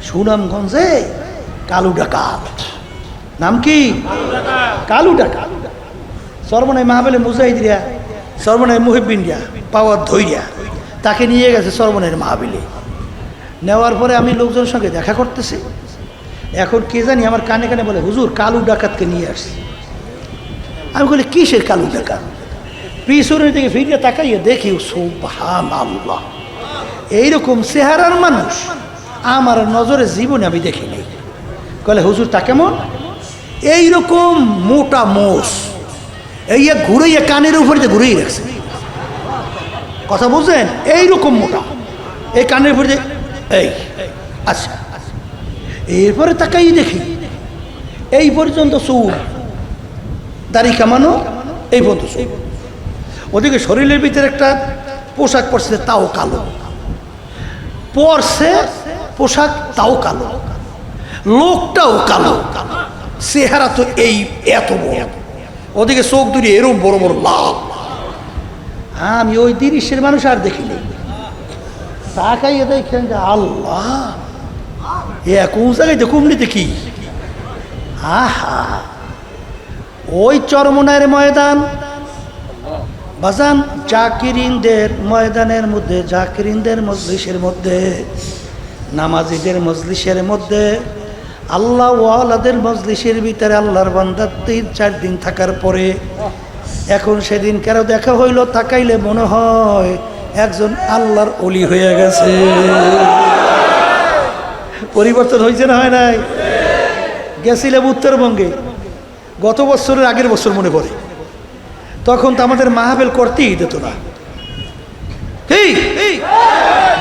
সুনামগঞ্জে কালু ডাকাত। নাম কি? কালু ডাকাত। সর্বনাই মাহবেলে মুজাহিদিয়া, সর্বনাই মুহিবিনরা পাওয়ার ধৈর্যা তাকে নিয়ে গেছে সর্বনাইয়ের মাহবিলে। নেওয়ার পরে আমি লোকজনের সঙ্গে দেখা করতেছি। এখন কে জানি আমার কানে কানে বলে, হুজুর কালু ডাকাতকে নিয়ে আসছি। আমি বলি কিসের কালু ডাকাত? পিছনের দিকে ফিরিয়ে তাকাইয়ে দেখি সুবহানাল্লাহ, এইরকম চেহারার মানুষ আমার নজরে জীবনে আমি দেখিনি। কলে হুজুর তা কেমন? এইরকম মোটা মোষ, এই ঘুরাইয়া কানের উপরে ঘুরেই রাখছে। কথা বুঝলেন? এইরকম মোটা, এই কানের উপরে এই। আচ্ছা, এরপরে তাকাই দেখি এই পর্যন্ত চুল, দাড়ি কামানো, এই পর্যন্ত চুল। ওদিকে শরীরের ভিতরে একটা পোশাক পরছে, তাও কালো পরছে পোশাক, তাও কালো, লোকটাও কালো, চেহারা তো এই এত বড়, ওদিকে চোখ দুটি এরম বড় বড় লাল। আমি ওই তিরিশের মানুষ আর দেখিনি। তাকাইয়ে দেখেন যে আল্লাহ, কোন জায়গায় কুমড়িতে কি! আহা, ওই চরমনায়ের ময়দান বাজান, জাকিরিনদের ময়দানের মধ্যে, জাকিরিনদের মজলিসের মধ্যে, নামাজিদের মজলিসের মধ্যে, আল্লাহ ওয়ালাদের মজলিসের ভিতরে আল্লাহর বান্দা 3-4 দিন থাকার পরে এখন সেদিন কারো দেখা হইল, তাকাইলে মনে হয় একজন আল্লাহর ওলি হয়ে গেছে। পরিবর্তন হয়েছে না হয় নাই? গেছিলাম উত্তরবঙ্গে গত বছরের আগের বছর মনে পড়ে, তখন তো আমাদের মাহফিল করতেই দিত না।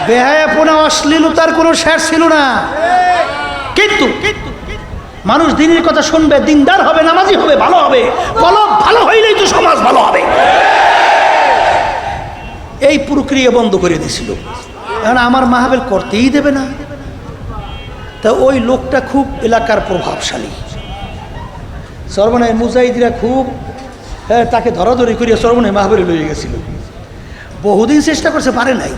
বেহায়াপনা, অশ্লীলতার কোনো শেষ ছিল না। কিন্তু মানুষ দিনের কথা শুনবে, দিনদার হবে, নামাজি হবে, ভালো হবে। কলব ভালো হইলেই তো সমাজ ভালো হবে। এই প্রক্রিয়া বন্ধ করে দিয়েছিল। এখন আমার মাহফিল করতেই দেবে না। তা ওই লোকটা খুব এলাকার প্রভাবশালী। সর্বনায়ের মুজাহিদিরা খুব তাকে ধরাধরি করিয়া সর্বনায় মাহফিলে লইয়ে গেছিল। বহুদিন চেষ্টা করছে, পারে নাই।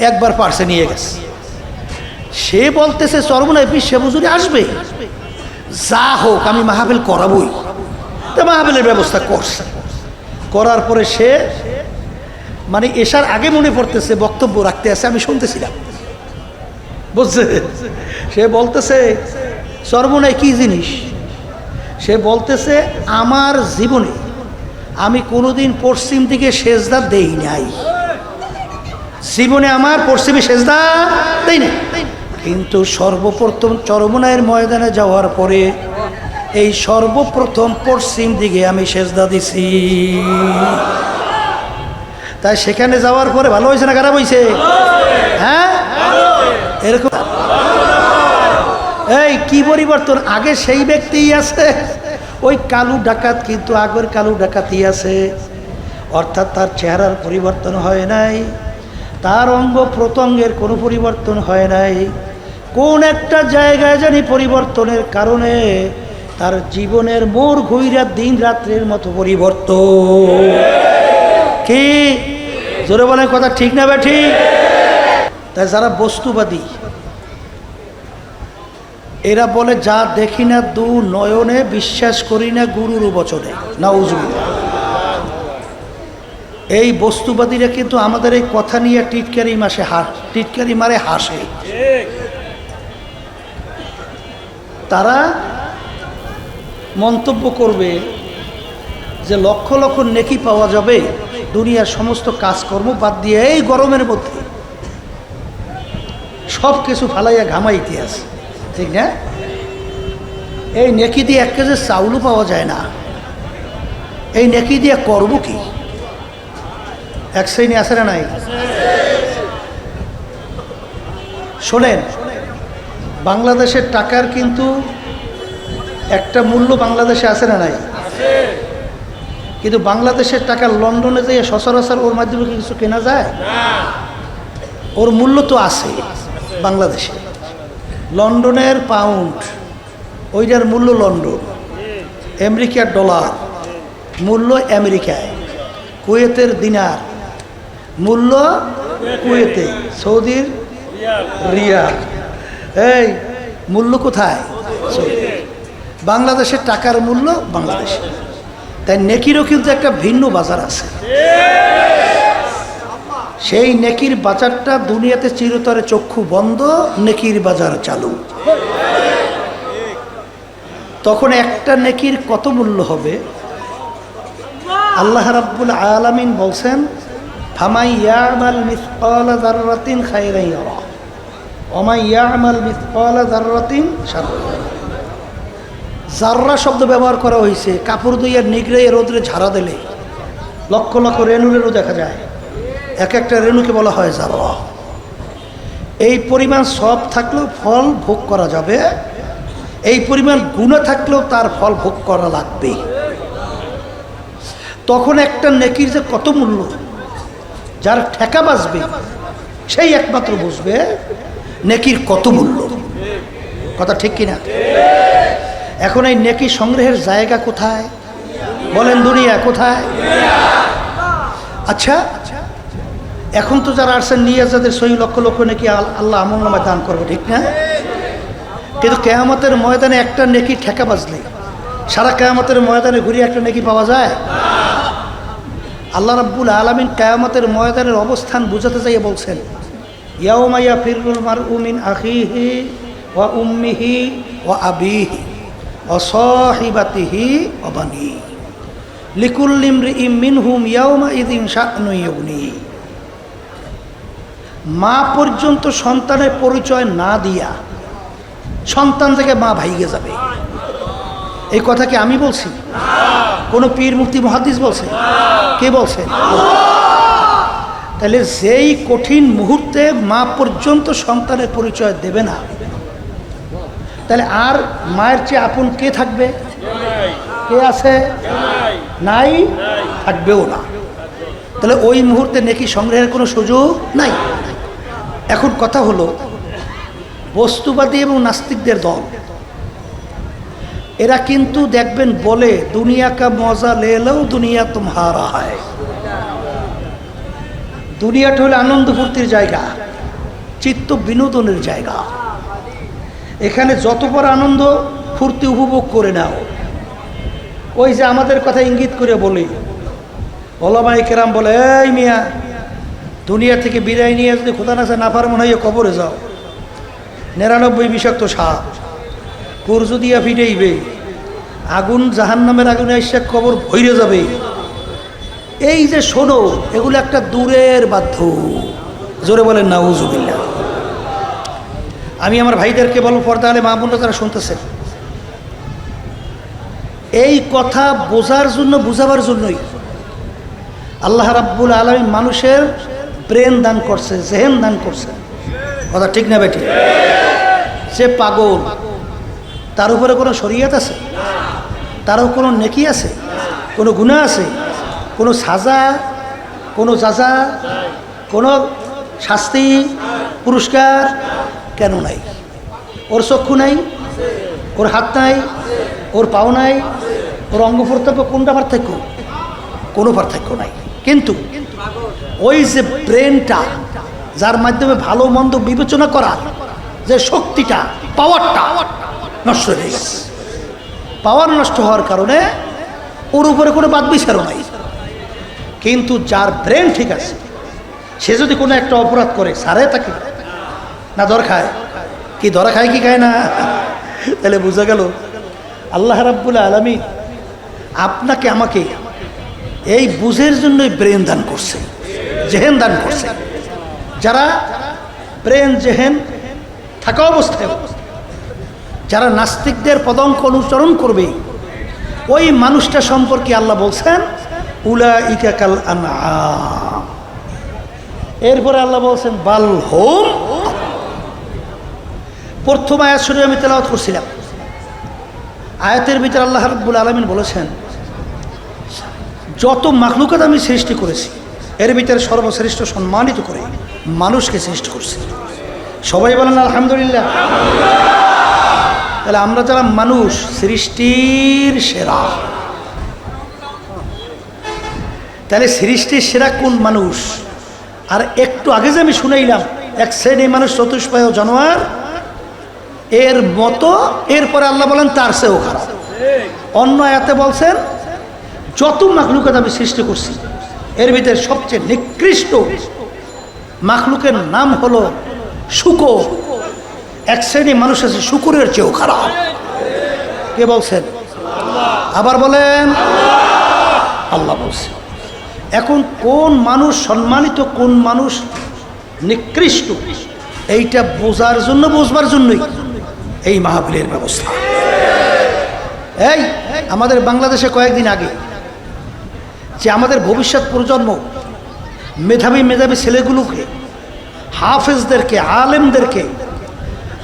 একবার পারছে, নিয়ে গেছে। সে বলতেছে সর্বনায় বিশ্বে হুজুরে আসবে, যা হোক আমি মাহফিল করাবই। তা মাহফিলের ব্যবস্থা করছে। করার পরে সে মানে এসার আগে মনে পড়তেছে বক্তব্য রাখতে আছে, আমি শুনতেছিলাম, বুঝছে? সে বলতেছে সর্বনায় কি জিনিস? সে বলতেছে আমার জীবনে আমি কোনোদিন পশ্চিম দিকে সেজদা দেই নাই, জীবনে আমার পশ্চিমে সেজদা দেই নাই। কিন্তু সর্বপ্রথম চরমনায়ের ময়দানে যাওয়ার পরে এই সর্বপ্রথম পশ্চিম দিকে আমি সেজদা দিছি। তাই সেখানে যাওয়ার পরে ভালো হয়েছে না খারাপ হয়েছে? হ্যাঁ, এরকম। এই কি পরিবর্তন! আগে সেই ব্যক্তিই আছে, ওই কালু ডাকাত, কিন্তু আগের কালু ডাকাতই আছে। অর্থাৎ তার চেহারার পরিবর্তন হয় নাই, তার অঙ্গ প্রত্যঙ্গের কোনো পরিবর্তন হয় নাই। কোন একটা জায়গায় জানি পরিবর্তনের কারণে তার জীবনের মোড় ঘুইরা দিন রাত্রের মতো পরিবর্তন। কি জোরে বলেন, কথা ঠিক না বে ঠিক? তাই যারা বস্তুবাদী এরা বলে যা দেখি না দু নয়নে, বিশ্বাস করি না গুরুর বচনে। নাউজুবিল্লাহ। এই বস্তুবাদীরা কিন্তু আমাদের এই কথা নিয়ে টিটকারি মারে হাসে। তারা মন্তব্য করবে যে লক্ষ লক্ষ নেকি পাওয়া যাবে দুনিয়ার সমস্ত কাজকর্ম বাদ দিয়ে এই গরমের মধ্যে সব কিছু ফালাইয়া ঘামাইতে আছে, ঠিক না? এই নেকি দিয়ে 1 কেজি চাউলও পাওয়া যায় না। এই নেকি দিয়ে করব কি? এক শ্রেণী আছে না নাই? শোনেন, বাংলাদেশের টাকার কিন্তু একটা মূল্য বাংলাদেশে আছে না নাই? কিন্তু বাংলাদেশের টাকা লন্ডনে যেয়ে সচরাচর ওর মাধ্যমে কিছু কেনা যায়? ওর মূল্য তো আছে বাংলাদেশে। লন্ডনের পাউন্ড, ওইটার মূল্য লন্ডন। আমেরিকার ডলার মূল্য আমেরিকায়। কুয়েতের দিনার মূল্য কুয়েতে। সৌদির রিয়াল। এই মূল্য কোথায়? বাংলাদেশের টাকার মূল্য বাংলাদেশে, তাই নেকিরও কিন্তু একটা ভিন্ন বাজার আছে। সেই নেকির বাজারটা দুনিয়াতে চিরতরে চক্ষু বন্ধ, নেকির বাজার চালু। তখন একটা নেকির কত মূল্য হবে? আল্লাহ রাব্বুল আলামিন বলছেন, ফামাই ইয়ামাল মিসকালা যাররাতিন খায়রান ইয়ারা ওয়া মান ইয়ামাল মিসকালা যাররাতিন শাররান ইয়ারা। জাররা শব্দ ব্যবহার করা হয়েছে, কাপড় ধুইয়া নিগড়ে রোদ্রে ঝাড়া দিলে লক্ষ লক্ষ রেণু রেণু দেখা যায়, এক একটা রেণুকে বলা হয় জাররা। এই পরিমাণ সব থাকলেও ফল ভোগ করা যাবে, এই পরিমাণ গুনাহ থাকলেও তার ফল ভোগ করা লাগবে। তখন একটা নেকির যে কত মূল্য, যার ঠেকা বাজবে সেই একমাত্র বুঝবে নেকির কত মূল্য। কথা ঠিক কিনা? এখন এই নেকি সংগ্রহের জায়গা কোথায় বলেন? দুনিয়া কোথায়? আচ্ছা, এখন তো যারা আসছেন নিয়ে যাদের সহি লক্ষ লক্ষ নেকি আল্লাহ আমলনামায় দান করবে, ঠিক না? কিন্তু কিয়ামতের ময়দানে একটা নেকি ঠেকা বাজলে সারা কিয়ামতের ময়দানে ঘুরিয়ে একটা নেকি পাওয়া যায়? আল্লাহ রাব্বুল আলামিন কিয়ামতের ময়দানের অবস্থান বুঝাতে যাইয়ে বলছেন, ইয়াউমা ইয়াফিরুল মারউ মিন আখিহি ওয়া উম্মিহি ওয়া আবিহি ওয়া সাহিবাতিহি ওয়া বানিহি লিকুল্লি ইমরিইম মিনহুম ইয়াউমা ইযিন শা'নুন ইউগনি। মা পর্যন্ত সন্তানের পরিচয় না দিয়া সন্তান থেকে মা ভাইগে যাবে। এই কথা কি আমি বলছি? কোনো পীর মুফতি মুহাদ্দিস বলছে? কে বলছে? তাহলে যেই কঠিন মুহূর্তে মা পর্যন্ত সন্তানের পরিচয় দেবে না, তাহলে আর মায়ের চেয়ে আপন কে থাকবে? কে আছে? নাই, থাকবেও না। তাহলে ওই মুহূর্তে নেকি সংগ্রহের কোনো সুযোগ নাই। এখন কথা হলো, বস্তুবাদী এবং নাস্তিকদের দল এরা কিন্তু দেখবেন বলে, দুনিয়া কা মজা লে লো দুনিয়া তুমহারা হয়। দুনিয়াটা হলো আনন্দ ফুর্তির জায়গা, চিত্ত বিনোদনের জায়গা। এখানে যত বড় আনন্দ ফুর্তি উপভোগ করে নাও। ওই যে আমাদের কথা ইঙ্গিত করে বলি, ওলামায়ে কেরাম বলে, এই মিয়া দুনিয়া থেকে বিদায় নিয়ে যদি খোদা নাসে নাফরমান হয়ে কবরে যাও, 99 বিষাক্ত সাপ কুরজু দিয়া ফিটাইবে, আগুন জাহান্নামের আগুনে এসে কবর ভইরে যাবে। এই যে শোনো, এগুলো একটা দূরের বাধ্য। জোরে বলেন নাউজুবিল্লাহ। আমি আমার ভাইদেরকে বলবো, পর্দা আলে মা বোনরা তারা শুনতেছেন, এই কথা বোঝার জন্য, বুঝাবার জন্যই আল্লাহ রাব্বুল আলামিন মানুষের ব্রেন দান করছে, জেহেন দান করছে। কথা ঠিক না বেটি? সে পাগল, তার উপরে কোনো শরীয়ত আছে? তারও কোনো নেকি আছে? কোনো গুনাহ আছে? কোনো সাজা, কোনো যাজা, কোনো শাস্তি, পুরস্কার কেন নাই? ওর চক্ষু নাই, ওর হাত নাই, ওর পাও নাই, ওর অঙ্গ প্রত্যঙ্গ কোনটা পার্থক্য? কোনো পার্থক্য নাই। কিন্তু ওই যে ব্রেনটা, যার মাধ্যমে ভালো মন্দ বিবেচনা করার যে শক্তিটা, পাওয়ারটা নষ্ট হয়ে গেছে। পাওয়ার নষ্ট হওয়ার কারণে ওর উপরে কোনো বাদ বিচারও নাই। কিন্তু যার ব্রেন ঠিক আছে, সে যদি কোনো একটা অপরাধ করে, সারে তাকে না ধর খায়? কি ধরা খায় কি খায় না? তাহলে বোঝা গেল আল্লাহ রাব্বুল আলামিন আপনাকে আমাকে এই বুঝের জন্যই ব্রেন দান করছে, জেহেন দান করছে। যারা ব্রেন জেহেন থাকা অবস্থায় যারা নাস্তিকদের পদঙ্ক অনুসরণ করবে, ওই মানুষটা সম্পর্কে আল্লাহ বলছেন উলাইকা কাল আনআম। এরপরে আল্লাহ বলছেন বাল হুম। প্রথম আয়াত শুনে আমি তেলাওয়াত করছিলাম। আয়াতের ভিতরে আল্লাহ রাব্বুল আলামিন বলেছেন, যত মাখলুকাত আমি সৃষ্টি করেছি এর ভিতরে সর্বশ্রেষ্ঠ সম্মানিত করে মানুষকে সৃষ্টি করছি। সবাই বলেন আলহামদুলিল্লাহ। তাহলে আমরা যারা মানুষ, সৃষ্টির সেরা। তাহলে সৃষ্টির সেরা কোন মানুষ? আর একটু আগে যে আমি শুনাইলাম, এক শ্রেণী মানুষ চতুষ্পায় জানোয়ার, এর মতো, এরপরে আল্লাহ বলেন তার চেয়েও খারাপ। অন্য আয়াতে বলছেন যত মাখলুকাত আমি সৃষ্টি করছি এর ভিতরে সবচেয়ে নিকৃষ্ট মাখলুকের নাম হলো শূকর। এক শ্রেণী মানুষ আছে শূকরের চেয়েও খারাপ। কে বলছেন? আবার বলেন আল্লাহ বলছেন। এখন কোন মানুষ সম্মানিত, কোন মানুষ নিকৃষ্ট, এইটা বোঝার জন্য, বুঝবার জন্যই এই মাহফিলের ব্যবস্থা। এই আমাদের বাংলাদেশে কয়েকদিন আগে যে আমাদের ভবিষ্যৎ প্রজন্ম মেধাবী মেধাবী ছেলেগুলোকে, হাফেজদেরকে, আলেমদেরকে,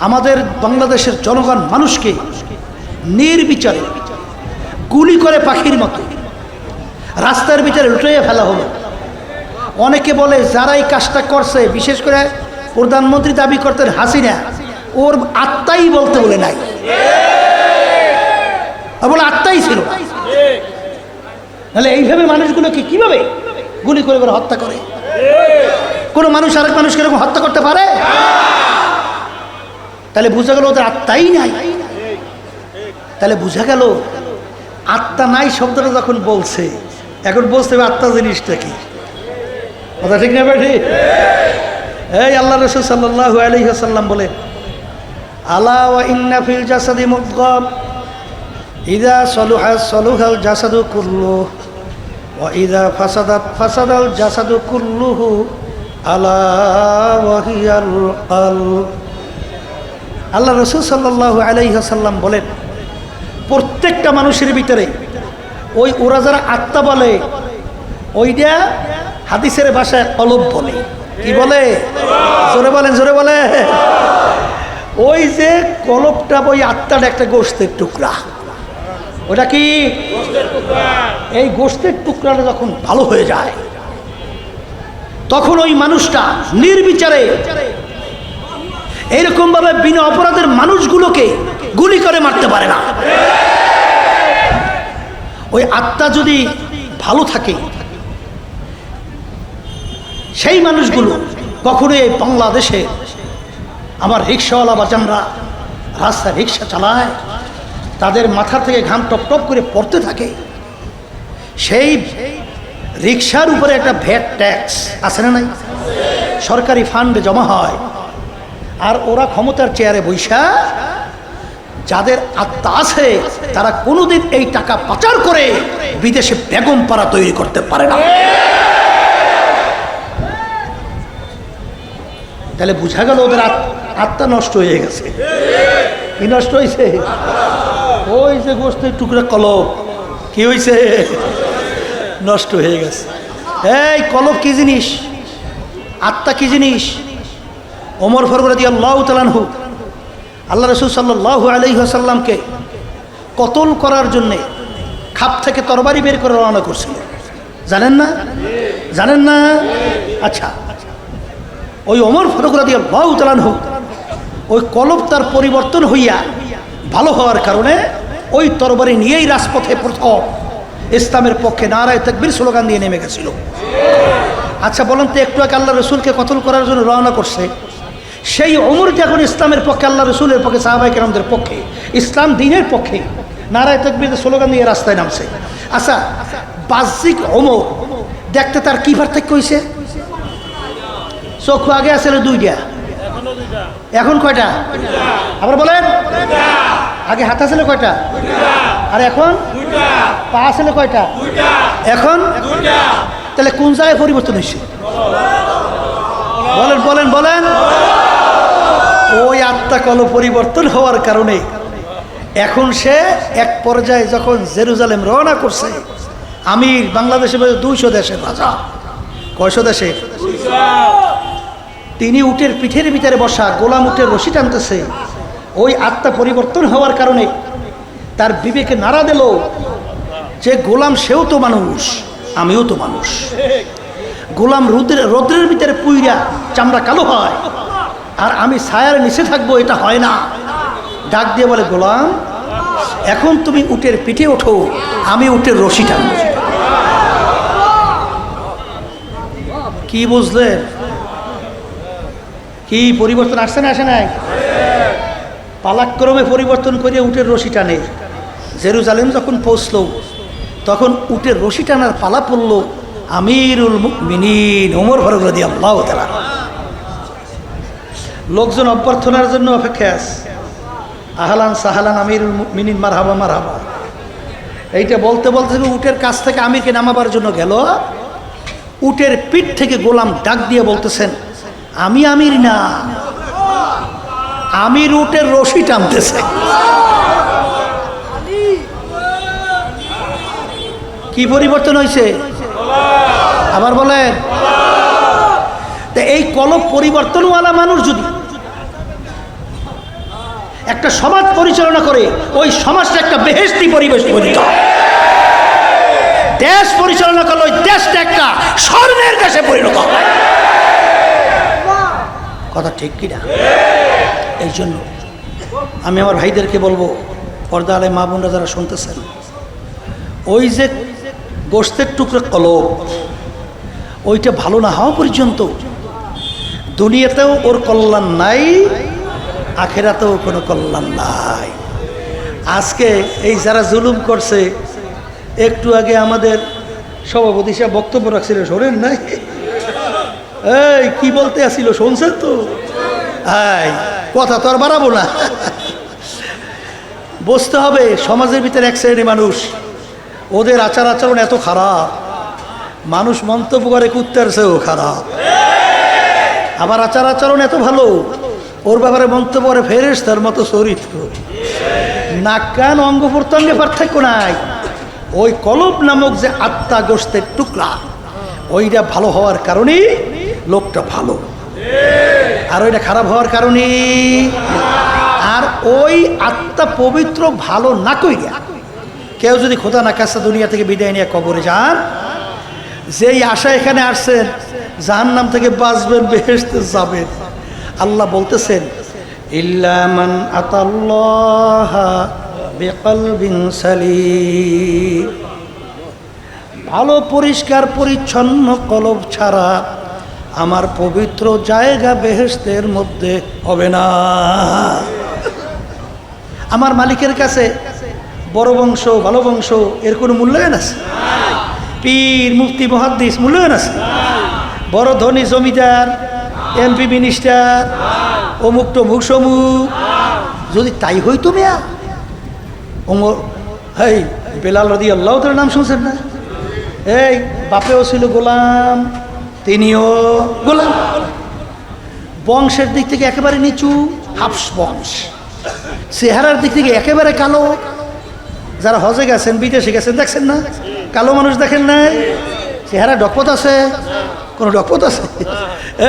আমাদের বাংলাদেশের জনগণ মানুষকে নির্বিচারে গুলি করে পাখির মতো রাস্তার ভিতরে লুটিয়ে ফেলা হলো। অনেকে বলে যারা এই কাজটা করছে, বিশেষ করে প্রধানমন্ত্রী দাবি করতেন হাসিনা, ওর আত্মাই বলতে বলে নাই, বলে আত্মাই ছিল না। নাহলে এইভাবে মানুষগুলোকে কিভাবে গুলি করে করে হত্যা করে? কোনো মানুষ আরেক মানুষকে এরকম হত্যা করতে পারে? তাহলে বোঝা গেল ওদের আত্মাই নাই। তাহলে বোঝা গেল আত্মা নাই শব্দটা যখন বলছে, এখন বলতে হবে আত্মা জিনিসটা কি। কথা ঠিক না বেঠি? এই আল্লাহ রাসূল সাল্লাল্লাহু আলাইহি ওয়াসাল্লাম বলে, আলা ওয়া ইন্না ফিল জাসাদি মুদগাম ইযা সালুহা সালুহাল জাসাদু কুল্লুহু ওয়া ইযা ফাসাদাত ফাসাদাল জাসাদু কুল্লুহু আলা ওয়া হিয়াল কলব। আল্লাহ রাসূল সাল্লাল্লাহু আলাইহি ওয়াসাল্লাম বলেন, প্রত্যেকটা মানুষের ভিতরে ওই ওরা যারা আত্মা বলে, ওইটা হাদিসের ভাষায় কলব বলে। কি বলে? জোরে বলেন, জোরে বলে। ওই যে কলবটা, ওই আত্মাটা একটা গোশতের টুকরা। ওটা কি? এই গোশতের টুকরাটা যখন ভালো হয়ে যায়, তখন ওই মানুষটা নির্বিচারে এইরকম ভাবে বিনা অপরাধের মানুষগুলোকে গুলি করে মারতে পারে না। ওই আত্মা যদি ভালো থাকে, সেই মানুষগুলো কখনো এই বাংলাদেশে আমার রিক্সাওয়ালা বাজানরা রাস্তায় রিক্সা চালায়, তাদের মাথা থেকে ঘাম টপ টপ করে পড়তে থাকে। সেই রিক্সার উপরে একটা ভ্যাট ট্যাক্স আছে না নাই? সরকারি ফান্ডে জমা হয়। আর ওরা ক্ষমতার চেয়ারে বৈশা, যাদের আত্মা আছে তারা কোনোদিন এই টাকা পাচার করে বিদেশে বেগম পাড়া তৈরি করতে পারে না। তাহলে বোঝা গেল ওদের আত্মা নষ্ট হয়ে গেছে। কি নষ্ট হয়েছে? ওই যে গোশতের টুকরা কলব, কি হয়েছে? নষ্ট হয়ে গেছে। এই কলব কি জিনিস? আত্মা কি জিনিস? ওমর ফারুক রাদিয়াল্লাহু তাআলা আনহু আল্লাহ রাসূল সাল্লাল্লাহু আলাইহি ওয়াসাল্লামকে কতল করার জন্যে খাপ থেকে তরবারি বের করে রওনা করছিলেন। জানেন না? জানেন না? আচ্ছা, ওই ওমর ফারুক রাদিয়াল্লাহু তাআলা আনহু ওই কলব তার পরিবর্তন হইয়া ভালো হওয়ার কারণে ওই তরবারি নিয়েই রাজপথে প্রথম ইসলামের পক্ষে নারায়ে তাকবীর স্লোগান দিয়ে নেমে গেছিল। আচ্ছা বলেন তো, একটু আগে আল্লাহ রসুলকে কতল করার জন্য রওনা করছে, সেই ওমর যখন ইসলামের পক্ষে, আল্লাহ রসুলের পক্ষে, সাহাবায়ে কেরামদের পক্ষে, ইসলাম দ্বীনের পক্ষে নারায়ে তাকবীরের স্লোগান দিয়ে রাস্তায় নামছে। আচ্ছা, বাহ্যিক ওমর দেখতে তার কি পার্থক্য হয়েছে? চোখ আগে আসলে দুইটা, এখন কয়টা? আবার বলেন। আগে হাত আসলে কয়টা? আর এখন পা আসলে কয়টা? এখন। তাহলে কোন জায়গায় পরিবর্তন হয়েছে? বলেন বলেন বলেন। ওই আত্মা কলব পরিবর্তন হওয়ার কারণে এখন সে এক পর্যায়ে যখন জেরুজালেম রওনা করছে, আমির বাংলাদেশে 200 দেশের রাজা, কয়শো দেশে, তিনি উটের পিঠের ভিতরে বসা, গোলাম উটের রশি টানতেছে। ওই আত্মা পরিবর্তন হওয়ার কারণে তার বিবেকে নাড়া দিল যে গোলাম সেও তো মানুষ, আমিও তো মানুষ। গোলাম রৌদ্রের ভিতরে পুইরা চামড়া কালো হয়, আর আমি ছায়ার নিচে থাকবো, এটা হয় না। ডাক দিয়ে বলে, গোলাম এখন তুমি উটের পিঠে ওঠো, আমি উটের রশি টানবো। কি বুঝলেন? কি পরিবর্তন আসছে না আসে নাই? পালাক্রমে পরিবর্তন করে উটের রশি টানে। জেরুজালেম যখন পৌঁছল তখন উটের রশি টানার পালা পড়ল আমিরুল মুমিনিন ওমর ফারুক রাদিয়াল্লাহু তাআলা। লোকজন অভ্যর্থনার জন্য অপেক্ষায় আছে। আহলান সাহালান আমিরুল মুমিনিন মারহাবা মারহাবা, এইটা বলতে বলতে উটের কাছ থেকে আমিরকে নামাবার জন্য গেল। উটের পিঠ থেকে গোলাম ডাক দিয়ে বলতেছেন, আমি আমির না, আমির উটের রশি টানতেছে। কি পরিবর্তন হয়েছে আবার বলেন? এই কলব পরিবর্তনওয়ালা মানুষ যদি একটা সমাজ পরিচালনা করে, ওই সমাজটা একটা বেহেশতি পরিবেশ পরিণত হয়। দেশ পরিচালনা করলে ওই দেশটা একটা স্বর্ণের দেশে পরিণত হয়। কথা ঠিক কিনা? এই জন্য আমি আমার ভাইদেরকে বলবো, পর্দা আলে মা বোনরা যারা শুনতেছেন, ওই যে গোশতের টুকরো কলব, ওইটা ভালো না হওয়া পর্যন্ত দুনিয়াতেও ওর কল্যাণ নাই, আখেরাতেও কোনো কল্যাণ নাই। আজকে এই যারা জুলুম করছে, একটু আগে আমাদের সভাপতি সাহেব বক্তব্য রাখছিল, শোনেন নাই? এই কি বলতে আসছিল শুনছেন তো? কথা তো আর বাড়াবো না। বুঝতে হবে সমাজের ভিতরে এক শ্রেণী মানুষ, ওদের আচার আচরণ এত খারাপ, মানুষ মন্তব্য করে কুত্তার চেয়েও খারাপ। আবার আচার আচরণ এত ভালো, ওর ব্যাপারে মন্তব্য করে ফেরেশতার মতো চরিত্র। নাক কান অঙ্গ প্রত্যঙ্গে পার্থক্য নাই। ওই কলব নামক যে আত্মা গোশতের টুকরা, ওইটা ভালো হওয়ার কারণেই লোকটা ভালো, আর ওইটা খারাপ হওয়ার কারণে। আর ওই আত্মা পবিত্র ভালো না কইরা কেউ যদি খোদা না কাছে দুনিয়া থেকে বিদায় নিয়ে কবরে যান, যেই আশা এখানে আসছেন জাহান্নাম থেকে বাঁচবেন, বেহেশতে যাবেন, আল্লাহ বলতেছেন ইল্লা মান আতাল্লাহ বিকলবিন সালিম, ভালো পরিষ্কার পরিচ্ছন্ন কলব ছাড়া আমার পবিত্র জায়গা বেহেশতের মধ্যে হবে না। আমার মালিকের কাছে বড় বংশ ভালো বংশ এর কোনো মূল্যায়ন আছে? পীর মুফতি মুহাদ্দিস মূল্যায়ন আছে? বড় ধনী জমিদার এমপি মিনিস্টার অমুক টমুক সমুক, যদি তাই হইতো মেয়া ওমর, হেই বেলাল রাদিয়াল্লাহু তাআলার নাম শুনছেন না? এই বাপেও ছিল গোলাম, তিনিও গোলাম। বংশের দিক থেকে একেবারে নিচু, হাফস বংশ। চেহারার দিক থেকে একেবারে কালো। যারা হজে গেছেন বিদেশে গেছেন দেখছেন না, কালো মানুষ দেখেন নাই? চেহারা ডকপত আছে? কোনো ডকপত আছে?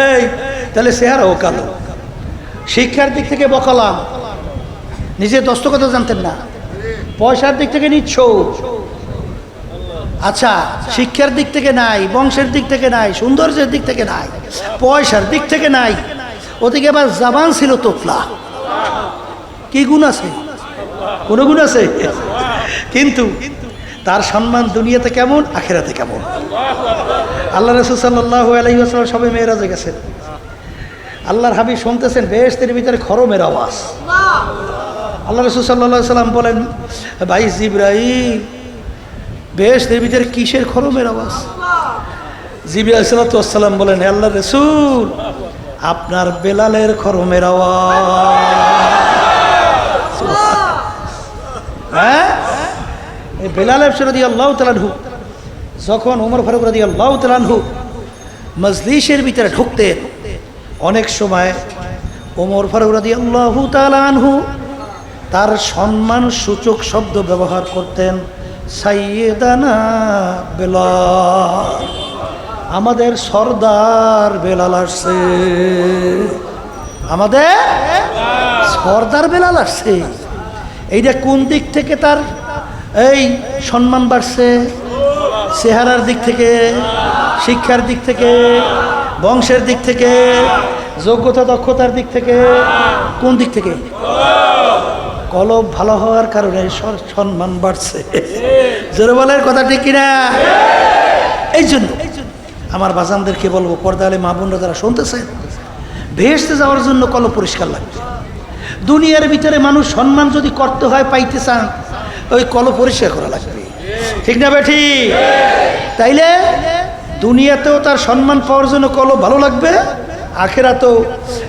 এই তাহলে চেহারাও কালো। শিক্ষার দিক থেকে বকালাম, নিজে দস্তখত জানতেন না। পয়সার দিক থেকে নিচ্ছ, আচ্ছা শিক্ষার দিক থেকে নাই, বংশের দিক থেকে নাই, সৌন্দর্যের দিক থেকে নাই, পয়সার দিক থেকে নাই, ওদিকে আবার জাবান ছিল তোফলা। কি গুণ আছে? কোনো গুণ আছে? কিন্তু তার সম্মান দুনিয়াতে কেমন, আখিরাতে কেমন? আল্লাহ রাসূল সাল্লাল্লাহু আলাইহি ওয়াসাল্লাম সবে মেরাজে গেছেন। আল্লাহর হাবিব শুনতেছেন বেহেশতের ভিতরে খরমের আওয়াজ। আল্লাহ রাসূল সাল্লাল্লাহু আলাইহি ওয়াসাল্লাম বলেন, ভাই জিবরাইল, বেহেশতের ভিতরে কিসের খরমের আওয়াজ? জিবরাইল আলাইহিস সালাম বলেন, হে আল্লাহর রাসূল, আপনার বেলালের খরমের আওয়াজ। হ্যাঁ, এই বেলাল রাদিয়াল্লাহু তাআলা আনহু যখন ওমর ফারুক রাদিয়াল্লাহু তাআলা আনহু মজলিসের ভিতরে ঢুকতেন, অনেক সময় ওমর ফারুক রাদিয়াল্লাহু তাআলা আনহু তার সম্মান সূচক শব্দ ব্যবহার করতেন, সাইয়েদানা বেলাল, আমাদের সর্দার বেলাল আসছে, আমাদের সর্দার বেলাল আসছে। এইটা কোন দিক থেকে তার এই সম্মান বাড়ছে? চেহারার দিক থেকে, শিক্ষার দিক থেকে, বংশের দিক থেকে, যোগ্যতা দক্ষতার দিক থেকে, কোন দিক থেকে? কলব ভালো হওয়ার কারণে সম্মান বাড়ছে। জোরে বলেন কথা ঠিক কিনা? এই জন্য আমার বাজানদেরকে বলবো, পর্দা আলে মা বোনরা যারা শুনতেছেন, বেহেশতে যাওয়ার জন্য কলব পরিষ্কার লাগবে। দুনিয়ার ভিতরে মানুষ সম্মান যদি করতে হয়, পাইতে চান, ওই কলব পরিষ্কার করা লাগবে, ঠিক না বেঠি? তাইলে দুনিয়াতেও তার সম্মান পাওয়ার জন্য কলব ভালো লাগবে, আখেরাতেও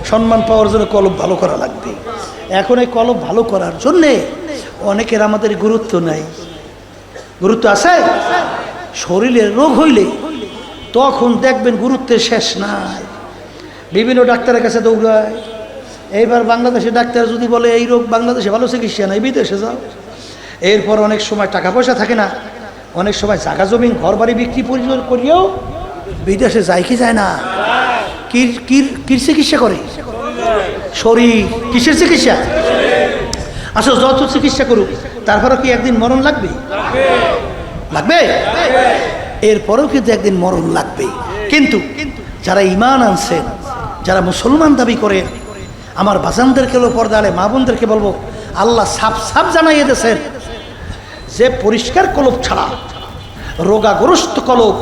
সম্মান পাওয়ার জন্য কলব ভালো করা লাগবে। এখন এই কলব ভালো করার জন্যে অনেকের আমাদের গুরুত্ব নাই। গুরুত্ব আছে? শরীরের রোগ হইলে তখন দেখবেন গুরুত্বের শেষ নাই, বিভিন্ন ডাক্তারের কাছে দৌড়ায়। এইবার বাংলাদেশের ডাক্তার যদি বলে এই রোগ বাংলাদেশে ভালো চিকিৎসা নাই, বিদেশে যাও। এরপর অনেক সময় টাকা পয়সা থাকে না, অনেক সময় জায়গা জমি ঘর বাড়ি বিক্রি করিয়েও বিদেশে যায় কি যায় না? কির চিকিৎসা করে? শরীর। কিসের চিকিৎসা? আসলে যত চিকিৎসা করুক তারপরেও কি একদিন মরণ লাগবে? লাগবে। এরপরেও কিন্তু একদিন মরণ লাগবে। কিন্তু যারা ঈমান আনছেন, যারা মুসলমান দাবি করে, আমার বাজানদেরকে পর্দা আলে মা বোনদেরকে বলবো, আল্লাহ সাফ সাফ জানাইয়ে দিয়েছেন যে পরিষ্কার কলব ছাড়া, রোগাগ্রস্ত কলব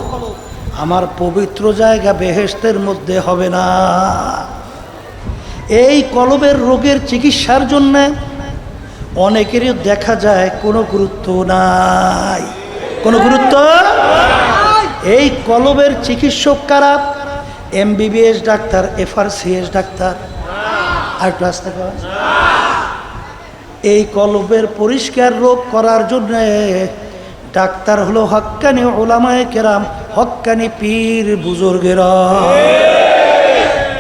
আমার পবিত্র জায়গা বেহেশতের মধ্যে হবে না। এই কলবের রোগের চিকিৎসার জন্য অনেকেরই দেখা যায় কোনো গুরুত্ব নাই, কোনো গুরুত্ব। এই কলবের চিকিৎসক কারা? MBBS doctor, FRCS doctor. আর আসতে পারে এই কলবের পরিষ্কার রোগ করার জন্য ডাক্তার হলো হক্কানি উলামায়ে কেরাম, হক্কানি পীর বুজুর্গেরা।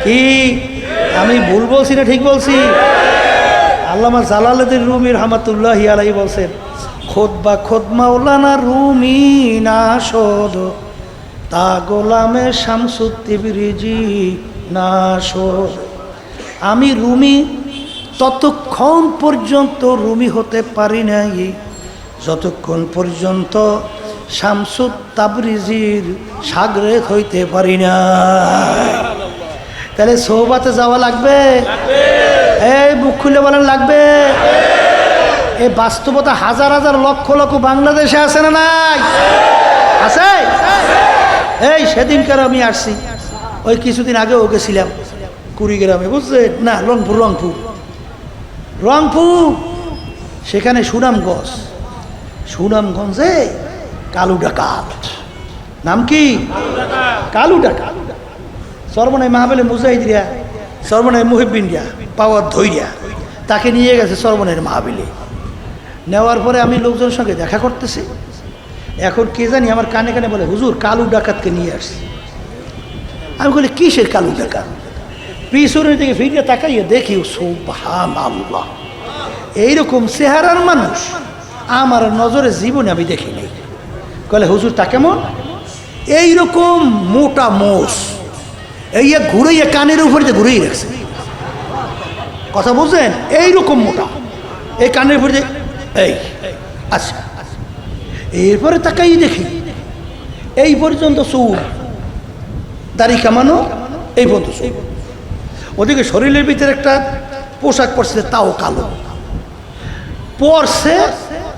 কি আমি ভুল বলছি না ঠিক বলছি? আল্লামা জালালউদ্দিন রুমি রহমাতুল্লাহি আলাইহি বলছেন, খোদ মাওলানা রুমি নাশদ তা গোলামে শামসুত তিবরিজি নাশদ। আমি রুমি ততক্ষণ পর্যন্ত রুমি হতে পারি নাই যতক্ষণ পর্যন্ত শামসুত তাবরিজির সাগরেদ হইতে পারি না। তাহলে সোহবাতে যাওয়া লাগবে, এই বুক খুলে বলেন লাগবে। এই বাস্তবতা হাজার হাজার লক্ষ লক্ষ বাংলাদেশে আছে না নাই? আছে। এই সেদিনকার আমি আসছি, ওই কিছুদিন আগেও গেছিলাম কুড়িগ্রামে, বুঝছেন না? রংপুর সেখানে সুনামগঞ্জে কালু ডাকাত। নাম কি? কালু ডাকাত। সর্বনাই মাহফিলে মুজাহিদিরা, সর্বনাই মুহিবিনরা পাওয়ার ধৈর্যা তাকে নিয়ে গেছে সর্বনাইয়ের মাহফিলে। নেওয়ার পরে আমি লোকজনের সঙ্গে দেখা করতেছি। এখন কে জানি আমার কানে কানে বলে, হুজুর কালু ডাকাতকে নিয়ে আসছি। আমি বলি কিসের কালু ডাকাত? পিছনের দিকে ফিরিয়ে তাকাইয়ে দেখি সুবহানাল্লাহ, এইরকম চেহারার মানুষ আমার নজরে জীবনে আমি দেখিনি। বলে হুজুর তা কেমন? এইরকম মোটা মোষ, এই ঘুরাইয়া কানের উপরে ঘুরেই রাখছে। কথা বুঝছেন? এইরকম মোটা, এই কানের উপরে এই। আচ্ছা, এরপরে তাকাই দেখি এই পর্যন্ত চুল, দাড়ি কামানো, এই পর্যন্ত চুল। ওদিকে শরীরের ভিতরে একটা পোশাক পরছে, তাও কালো পরছে,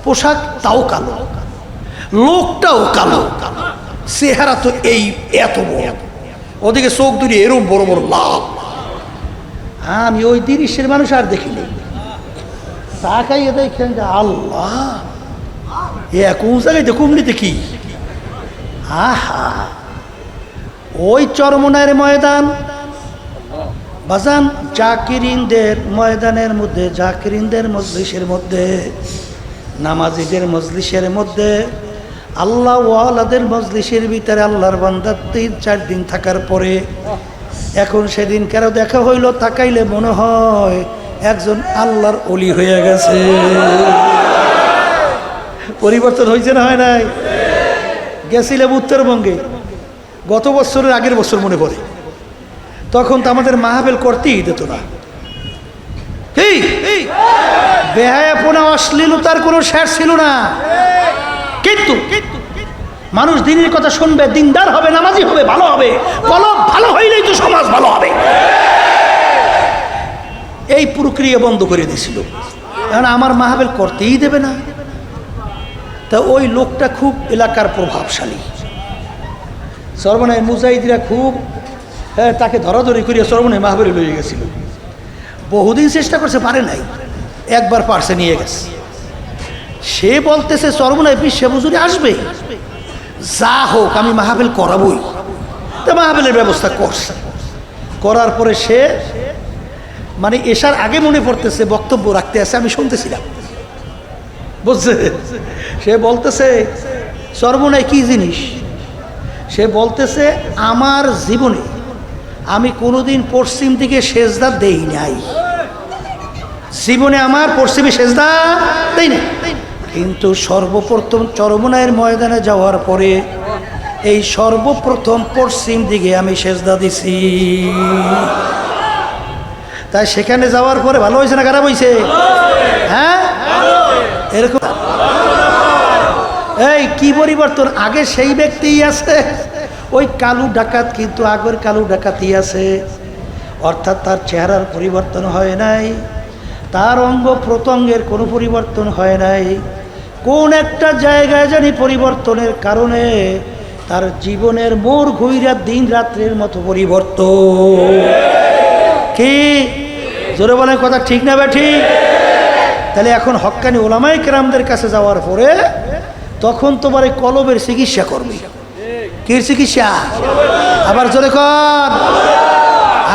পোশাক তাও কালো, লোকটাও কালো, চেহারা তো এই এত বড়, ওদিকে চোখ দুটি এরম বড় বড় লাল। আমি ওই দৃশ্যের মানুষ আর দেখিনি। তাকাইয়ে দেখেন যে আল্লাহ, কোন জায়গায় দেখুন কি? আহা, ওই চরমনায়ের ময়দান বাজান, জাকিরিনদের ময়দানের মধ্যে, জাকিরিনদের মজলিসের মধ্যে, নামাজিদের মজলিসের মধ্যে, আল্লাহ ওয়ালাদের মজলিসের ভিতরে আল্লাহর বান্দা 3-4 দিন থাকার পরে এখন সেদিন কারো দেখা হইল, তাকাইলে মনে হয় একজন আল্লাহর ওলি হয়ে গেছে। পরিবর্তন হয়েছে না হয় নাই? গেছিলাম উত্তরবঙ্গে গত বছরের আগের বছর মনে পড়ে, তখন তো আমাদের মাহফিল করতেই দিত না। বেহায়াপনা অশ্লীলতার কোনো শেষ ছিল না। কিন্তু মানুষ দিনের কথা শুনবে, দিনদার হবে, নামাজি হবে, ভালো হবে। কলব ভালো হইলেই তো সমাজ ভালো হবে। এই প্রক্রিয়া বন্ধ করে দিয়েছিল। এখন আমার মাহফিল করতেই দেবে না। তা ওই লোকটা খুব এলাকার প্রভাবশালী, সর্বনায় মুজাহিদিরা খুব তাকে ধরাধরি করিয়া সর্বনায় মাহফিলে লইয়ে গেছিল। বহুদিন চেষ্টা করছে, পারে নাই, একবার পারছে, নিয়ে গেছে। সে বলতেছে চরমনায় বিশ্বে হুজুরি আসবে, যা হোক আমি মাহফিল করাবই। তো মাহফিলের ব্যবস্থা করছে। করার পরে সে মানে এসার আগে মনে পড়তেছে বক্তব্য রাখতে আছে, আমি শুনতেছিলাম, বুঝছে? সে বলতেছে চরমনায় কি জিনিস? সে বলতেছে আমার জীবনে আমি কোনোদিন পশ্চিম দিকে সেজদা দেই নাই, জীবনে আমার পশ্চিমে সেজদা দেই নাই, কিন্তু সর্বপ্রথম চরমনায়ের ময়দানে যাওয়ার পরে এই সর্বপ্রথম পশ্চিম দিকে আমি সেজদা দিছি। তাই সেখানে যাওয়ার পরে ভালো হয়েছে না খারাপ হয়েছে? হ্যাঁ, এরকম। এই কি পরিবর্তন? আগে সেই ব্যক্তিই আছে, ওই কালু ডাকাত কিন্তু আগের কালু ডাকাতই আছে, অর্থাৎ তার চেহারার পরিবর্তন হয় নাই, তার অঙ্গ প্রত্যঙ্গের কোনো পরিবর্তন হয় নাই। কোন একটা জায়গায় জানি পরিবর্তনের কারণে তার জীবনের মোড় ঘুইরা দিন রাত্রের মতো পরিবর্তন। কি জোরে বলেন কথা, ঠিক না বে ঠিক? তাহলে এখন হক্কানি ওলামায়ে কেরামদের কাছে যাওয়ার পরে তখন তোমার এই কলবের চিকিৎসা করবে। কি চিকিৎসা? আবার জোরে কর।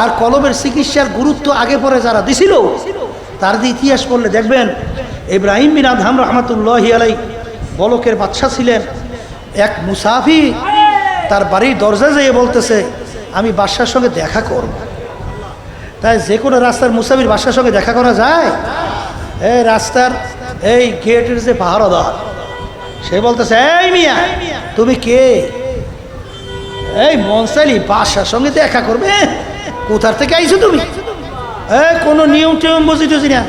আর কলবের চিকিৎসার গুরুত্ব আগে পরে যারা দিছিল তার ইতিহাস পড়লে দেখবেন, ইব্রাহিম বিন আদহাম রহমাতুল্লাহি আলাইহি বলকের বাদশা ছিলেন। এক মুসাফির তার বাড়ির দরজায় যেয়ে বলতেছে আমি বাদশার সঙ্গে দেখা করব। তাই যে কোনো রাস্তার মুসাফির বাদশার সঙ্গে দেখা করা যায়? এই রাস্তার এই গেটের যে পাহারাদার, সে বলতেছে এই মিয়া তুমি কে? এই মনসালি বাদশার সঙ্গে দেখা করবে? কোথার থেকে আইছো তুমি? কোনো নিয়ম টিয়ম বুঝি টুঝি না,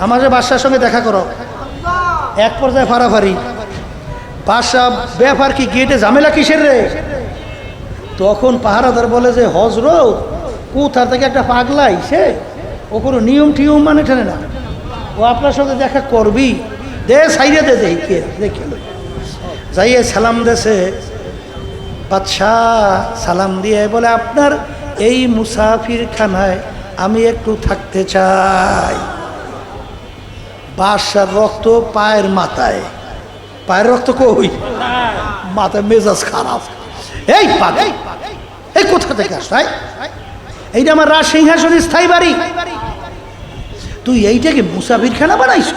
আমাদের বাদশার সঙ্গে দেখা করো। এক পর্যায়ে ফাড়াফাড়ি, বাদশা ব্যাপার কি, গেটে ঝামেলা কিসের রে? তখন পাহারাদার বলে যে হজরত কোথার থেকে একটা পাগলা আইছে, ও কোনো নিয়ম টিয়ম মানে টেনে না, ও আপনার সঙ্গে দেখা করবি, দে সাইরে দে দেখে দেখে যাইয়ে সালাম দেশে। বাদশাহ সালাম দিয়ে বলে আপনার এই মুসাফির খানায় আমি একটু থাকতে চাই। বাদশার রক্ত পায়ের মাথায়, পায়ের রক্ত কই? মাথায়, মেজাজ খারাপ। এই পাগল, এই কোথা থেকে আসছে? এইটা আমার রাজ সিংহাসন স্থায়ী বাড়ি, তুই এইটাকে মুসাফির খানা বানাইছ?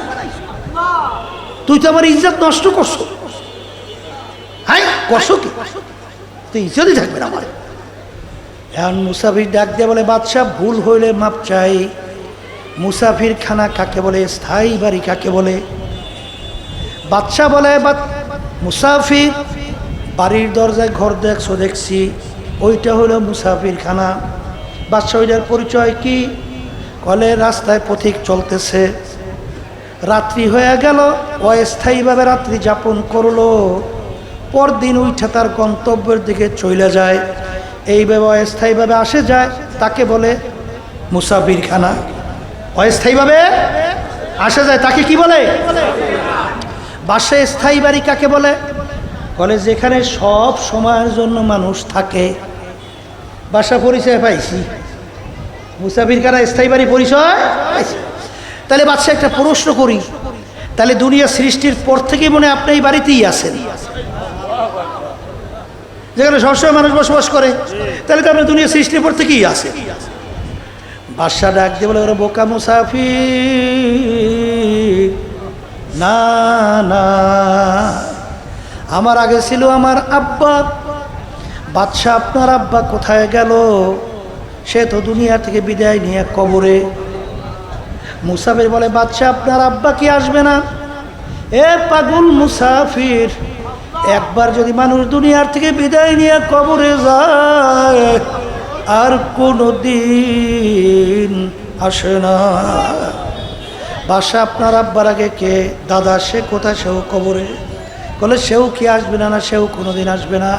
তুই তো আমার ইজ্জত নষ্ট করছো। হ্যাঁ করছো কি? তুই ইজ্জতই থাকবে না আমার। এখন মুসাফির ডাক দিয়ে বলে বাদশাহ ভুল হইলে মাপ চাই, মুসাফির খানা কাকে বলে, স্থায়ী বাড়ি কাকে বলে? বাদশাহ বলে মুসাফির বাড়ির দরজায় ঘর দেখছো দেখছি, ওইটা হলো মুসাফির খানা। বাদশাহ ওইটার পরিচয় কি? কলে রাস্তায় পথিক চলতেছে, রাত্রি হয়ে গেল, অস্থায়ীভাবে রাত্রি যাপন করলো, পরদিন উঠে তার গন্তব্যের দিকে চলে যায়, এইভাবে অস্থায়ীভাবে আসে যায়, তাকে বলে মুসাফির খানা। অস্থায়ীভাবে আসে যায় তাকে কি বলে? বাসায় স্থায়ী বাড়ি কাকে বলে? বলে যেখানে সব সময়ের জন্য মানুষ থাকে। বাসা পরিচয় পাইছি, মুসাফির খানা স্থায়ী বাড়ি পরিচয় পাইছি। তাহলে বাদশা একটা প্রশ্ন করি, তাহলে দুনিয়া সৃষ্টির পর থেকেই মনে আপনি এই বাড়িতেই আছেন, যেখানে সবসময় মানুষ বসবাস করে, তাহলে তো আপনি দুনিয়া সৃষ্টির পর থেকেই আছে। বাদশা ডাক দিয়ে বলে ওরা বোকা মুসাফির, না না, আমার আগে ছিল আমার আব্বা। বাদশা আপনার আব্বা কোথায় গেল? সে তো দুনিয়া থেকে বিদায় নিয়ে কবরে। মুসাফির বলে বাদশা আপনার আব্বা কি আসবে না? এ পাগল মুসাফির, একবার যদি মানুষ দুনিয়ার থেকে বিদায় নিয়ে কবরে যায় আর কোনো দিন আসে না। বাদশা আপনার আব্বার আগে কে? দাদা, সে কোথায়? সেও কবরে। বলে সেও কি আসবে না? না, সেও কোনোদিন আসবে না।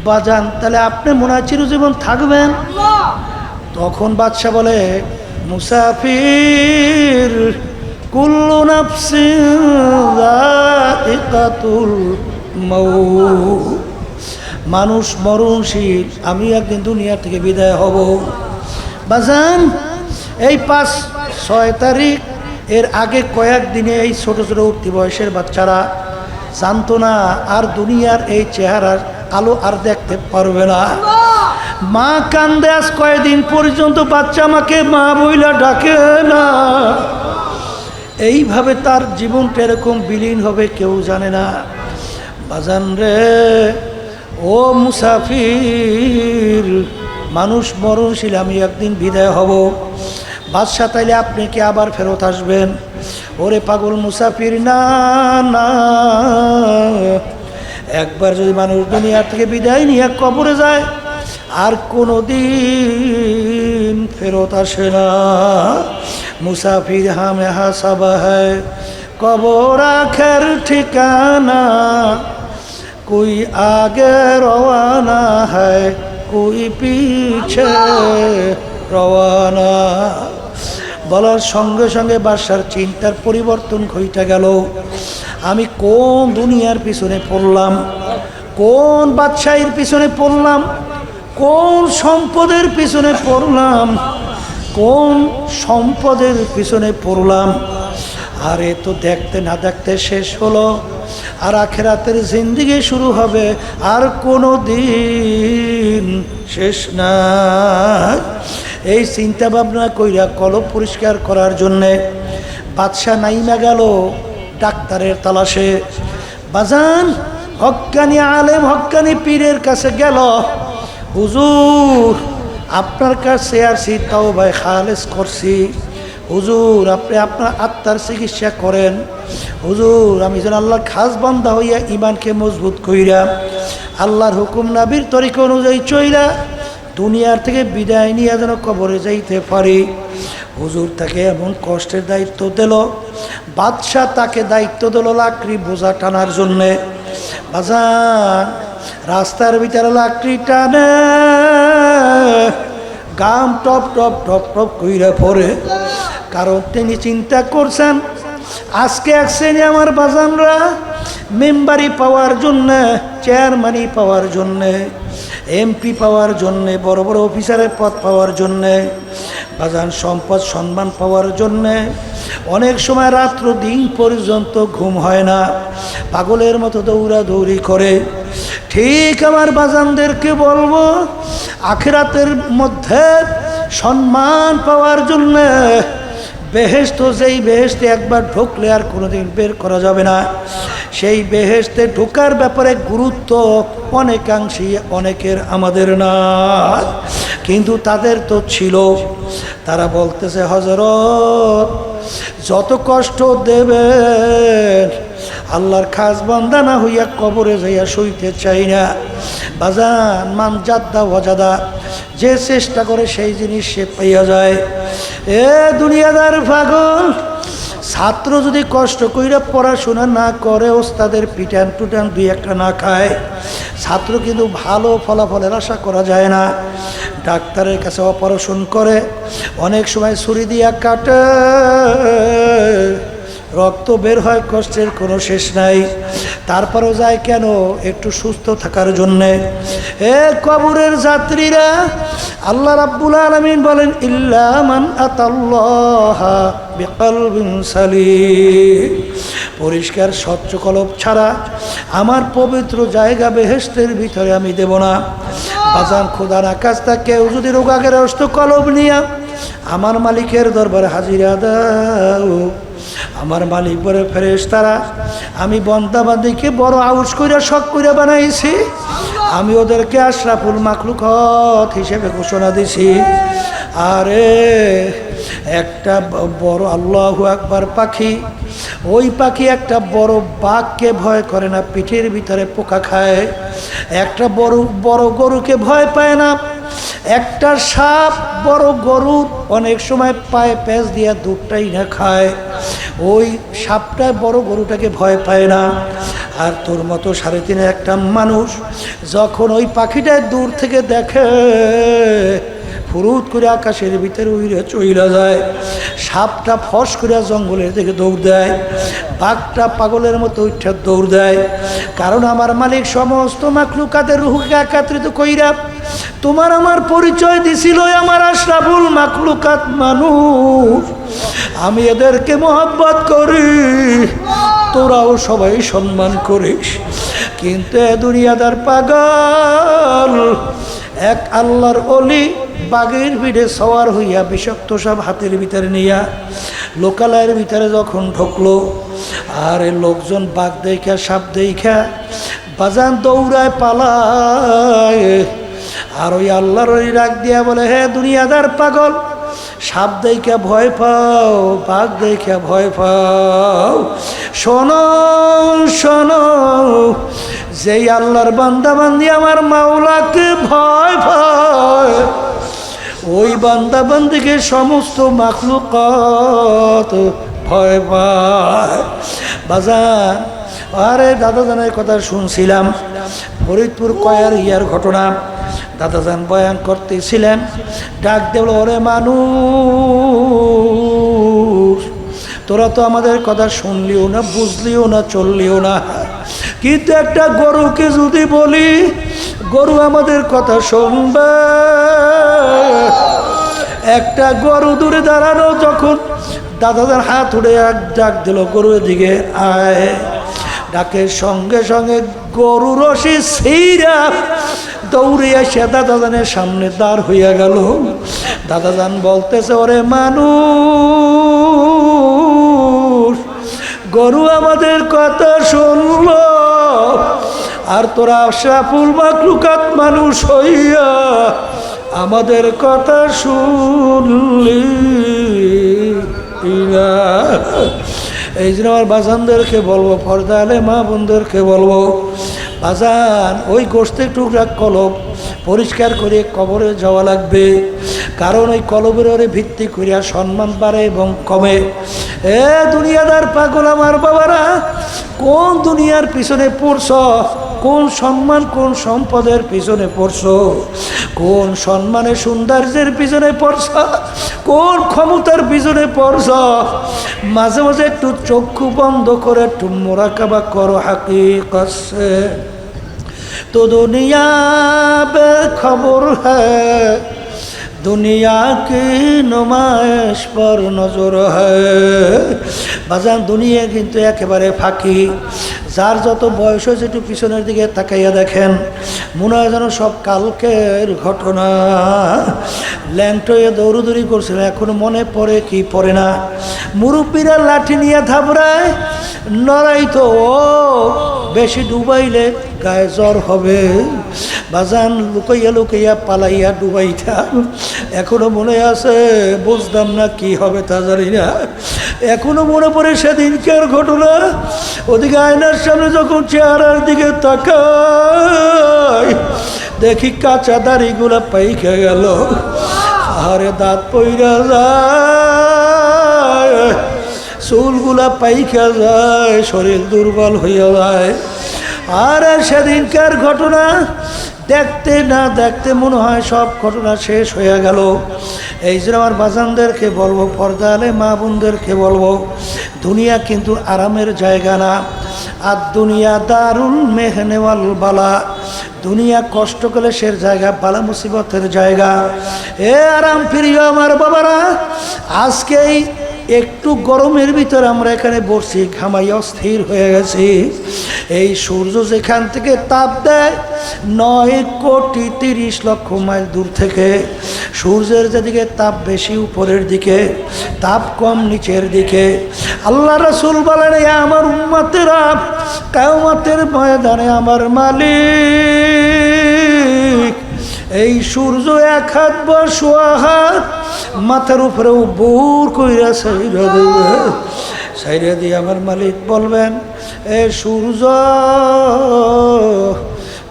বাজান, তাহলে আপনি মনে হয় চিরজীবন থাকবেন? তখন বাদশা বলে মুসাফির কুল্লু নাফসিন যায়িকাতুল মাউত, মানুষ মরণশীল, আমি একদিন দুনিয়া থেকে বিদায় হব। বাজান, এই 5-6 তারিখ এর আগে কয়েকদিনে এই ছোট ছোট উঠতি বয়সের বাচ্চারা জানতো না আর দুনিয়ার এই চেহারার আলো আর দেখতে পারবে না। মা কান্দে আজ কয়েকদিন পর্যন্ত বাচ্চা আমাকে মা বইলা ডাকে না। এইভাবে তার জীবনটা এরকম বিলীন হবে কেউ জানে না। বাজান রে ও মুসাফির, মানুষ মরণশীল, আমি একদিন বিদায় হব। বাদশা তাইলে আপনি কি আবার ফেরত আসবেন? ওরে পাগল মুসাফির, না না, একবার যদি মানুষ দুনিয়া থেকে বিদায় নিয়ে কবরে যায় আর কোনো দিন ফেরত আসে না। মুসাফির হামে হাসাব হ্যায় কবর আখের ঠিকানা, কোই আগে রওয়ানা হ্যায় কোই পিছে রওয়ানা। বলার সঙ্গে সঙ্গে বাদশার চিন্তার পরিবর্তন ঘটে গেল। আমি কোন দুনিয়ার পিছনে পড়লাম, কোন বাদশাহীর পিছনে পড়লাম, কোন সম্পদের পিছনে পড়লাম, কোন সম্পদের পিছনে পড়লাম। আর এ তো দেখতে না দেখতে শেষ হলো, আর আখিরাতের জিন্দেগি শুরু হবে, আর কোনো দিন শেষ না। এই চিন্তা ভাবনা কইরা কলব পরিষ্কার করার জন্যে বাদশাহ নাইমা গেল ডাক্তারের তালাশে। বাজান হক্কানি আলেম, হক্কানি পীরের কাছে গেল। হুজুর আপনার কাছে আসি, তাওবা খালেস করছি। হুজুর আপনি আপনার আত্মার চিকিৎসা করেন। হুজুর আমি যেন আল্লাহর খাস বান্দা হইয়া ইমানকে মজবুত কইরা আল্লাহর হুকুম নবীর তরিকা অনুযায়ী চইলা দুনিয়ার থেকে বিদায় নিয়ে যেন কবরে যাইতে পারি। হুজুর তাকে এমন কষ্টের দায়িত্ব দিল। বাদশাহ তাকে দায়িত্ব দিল লাকড়ি বোঝা টানার জন্যে। বাজান রাস্তার ভিতরে লাকড়ি টানে, গাম টপ টপ টপ টপ কইরা পড়ে। কারণ তিনি চিন্তা করছেন আজকে এক শ্রেণী আমার বাজানরা মেম্বারি পাওয়ার জন্যে, চেয়ারম্যানি পাওয়ার জন্যে, এমপি পাওয়ার জন্যে, বড় বড় অফিসারের পদ পাওয়ার জন্যে, বাজান সম্পদ সম্মান পাওয়ার জন্যে অনেক সময় রাত্র দিন পর্যন্ত ঘুম হয় না, পাগলের মতো দৌড়াদৌড়ি করে। ঠিক আমার বাজানদেরকে বলবো আখিরাতের মধ্যে সম্মান পাওয়ার জন্যে বেহেশত, যেই বেহেশতে একবার ঢুকলে আর কোনোদিন বের করা যাবে না, সেই বেহেশতে ঢোকার ব্যাপারে গুরুত্ব অনেকাংশে অনেকের আমাদের না, কিন্তু তাদের তো ছিল। তারা বলতেছে হযরত যত কষ্ট দেবেন আল্লাহর খাস বান্দা না হইয়া কবরে যাইয়া সইতে চাই না। বাজান মান জাদ্দা ওয়াজাদা, যে চেষ্টা করে সেই জিনিস সে পাইয়া যায়। এ দুনিয়াদার পাগল, ছাত্র যদি কষ্ট কইরা পড়াশোনা না করে, ওস্তাদের পিটান টুটান দুই একটা না খায়, ছাত্র কিন্তু ভালো ফলাফলের আশা করা যায় না। ডাক্তারের কাছে অপারেশন করে, অনেক সময় ছুরি দিয়া কাটে, রক্ত বের হয়, কষ্টের কোনো শেষ নাই। তারপরও যায় কেন? একটু সুস্থ থাকার জন্যে। এ কবরের যাত্রীরা, আল্লাহ রাব্বুল আলামিন বলেন ইল্লা মান আতাল্লাহা বিকলবিন সালিম, পরিষ্কার স্বচ্ছ কলব ছাড়া আমার পবিত্র জায়গা বেহেশতের ভিতরে আমি দেব না। বাজান খোদার আকাশটা কেউ যদি রোগাগ্রস্ত কলব নিয়া আমার মালিকের দরবারে হাজিরা দাও, আমার মালিক বলে ফেরেশতারা আমি বন্দাবান্দিকে বড় আউস কইরা শখ কইরা বানাইছি, আমি ওদেরকে আশরাফুল মাখলুকাত হিসেবে ঘোষণা দিছি। আরে একটা বড় আল্লাহু আকবার পাখি, ওই পাখি একটা বড় বাঘকে ভয় করে না, পিঠের ভিতরে পোকা খায়। একটা বড় গরুকে ভয় পায় না। একটা সাপ বড় গরু অনেক সময় পায়ে প্যাঁচ দিয়া দুধটাই না খায়, ওই সাপটা বড় গরুটাকে ভয় পায় না। আর তোর মতো 3.5 একটা মানুষ যখন ওই পাখিটা দূর থেকে দেখে, ফুরুত করে আকাশের ভিতরে উইরে চইলা যায়, সাপটা ফস করে জঙ্গলের দিকে দৌড় দেয়, বাঘটা পাগলের মতো উঠে দৌড় দেয়। কারণ আমার মালিক সমস্ত মাখলুকাতের রুহকে একত্রিত কইরা তোমার আমার পরিচয় দিছিল আমার আশরাফুল মাখলুকাত মানুষ, আমি এদেরকে মহব্বত করি, তোরাও সবাই সম্মান করিস। কিন্তু এ দুনিয়াদার পাগল এক আল্লাহর অলি বাঘের ভিড়ে সওয়ার হইয়া বিষাক্ত সব হাতের ভিতরে নিয়া লোকালয়ের ভিতরে যখন ঢুকলো, আর লোকজন বাঘ দেখা সাপ দেখা বাজান দৌড়ায় পালায়। আর ওই আল্লাহর ওই রাগ দিয়া বলে, হে দুনিয়াদার পাগল, সাপ দেখা ভয় পাও, বাঘ দেখা ভয় পাও, শোনো শোনো, যেই আল্লাহর বান্দা বান্দি আমার মাওলাকে ভয় পায়, ওই বান্দা বান্দিকে সমস্ত মাখলুকাত ভয় পায়। বাজান, আরে দাদাজানের কথা শুনছিলাম, ফরিদপুর কয়ার ইয়ার ঘটনা। দাদাজান বয়ান করতেছিলেন, ডাক দেব, ওরে মানুষ, তোরা তো আমাদের কথা শুনলিও না, বুঝলিও না, চললিও না, কিন্তু একটা গরুকে যদি বলি গরু আমাদের কথা শুনবে। একটা গরু দূরে দাঁড়ানো, যখন দাদাদের হাত উঠে এক ডাক দিল, গরুর দিকে আয়, ডাকের সঙ্গে সঙ্গে গরু রশি ছিঁড়া দৌড়ে এসে দাদাজানের সামনে দাঁড় হইয়া গেল। দাদাজান বলতেছে, ওরে মানুষ, গরু আমাদের কথা শুনল, আর তোরা আশরাফুল মাখলুকাত মানুষ হইয়া আমাদের কথা শুনলি না। এই জন্য আমার বাজানদেরকে বলবো, পর্দা আলে মা বোনদেরকে বলবো, বাজান ওই গোশতের টুকরা কলব পরিষ্কার করে কবরে যাওয়া লাগবে, কারণ ওই কলবের ওরে ভিত্তি করিয়া সম্মান বাড়ে এবং কমে। এ দুনিয়াদার পাগল আমার বাবারা, কোন দুনিয়ার পিছনে পড়ছ, কোন সম্মান কোন সম্পদের পিছনে পড়ছ, কোন সম্মানের সৌন্দর্যের পিছনে পড়ছ, কোন ক্ষমতার পিছনে পড়ছ। মাঝে মাঝে একটু চক্ষু বন্ধ করে একটু মুরাকাবা করো হাকিকত সে, তো দুনিয়া বে খবর হ্যায়, দুনিয়া কি নুমাইশ পর নজর হ্যায়। বাজান, দুনিয়া কিন্তু একেবারে ফাঁকি। যার যত বয়স হয়েছে একটু পিছনের দিকে তাকাইয়া দেখেন, মনে হয় যেন সব কালকের ঘটনা। ল্যাংটয়ে দৌড়দৌড়ি করছিল, এখন মনে পড়ে কি পড়ে না। মুরব্বীরা লাঠি নিয়ে থাবড়ায়, লড়াই তো ও বেশি ডুবাইলে গায়ে জ্বর হবে। বাজান, লুকাইয়া লুকাইয়া পালাইয়া ডুবাইতাম, এখনো মনে আছে, বুঝতাম না কি হবে তা জানি না। এখনো মনে পড়ে সেদিনকার ঘটনা। ওদিকে আয়নার সামনে যখন চেহারার দিকে তাকাই, দেখি কাঁচা দাড়িগুলা পাইকে গেল, আরে দাঁত পইরা যায়, চুলগুলা পাইকা যায়, শরীর দুর্বল হইয়া যায়। আর সেদিনকার ঘটনা দেখতে না দেখতে মনে হয় সব ঘটনা শেষ হয়ে গেল। এই জন্য আমার বাজানদেরকে বলবো, পর্দা আলে মা বোনদেরকে বলবো, দুনিয়া কিন্তু আরামের জায়গা না। আর দুনিয়া দারুল মেহনে ওয়াল বালা, দুনিয়া কষ্ট ক্লেশের জায়গা, বালা মুসিবতের জায়গা। এ আরাম প্রিয় আমার বাবারা, আজকেই একটু গরমের ভিতরে আমরা এখানে বসছি, ঘামাই অস্থির হয়ে গেছি। এই সূর্য যেখান থেকে তাপ দেয় 9,30,00,000 মাইল দূর থেকে, সূর্যের যেদিকে তাপ বেশি উপরের দিকে, তাপ কম নিচের দিকে। আল্লাহ রাসূল বলেন, আমার উম্মতেরা কিয়ামতের ময়দানে আমার মালিক এই সূর্য 1 হাত বা 1.5 হাত মাথার উপরে বুর কইরা সাইরা দেবে। সাইরা দিয়ে আমার মালিক বলবেন, এ সূর্য,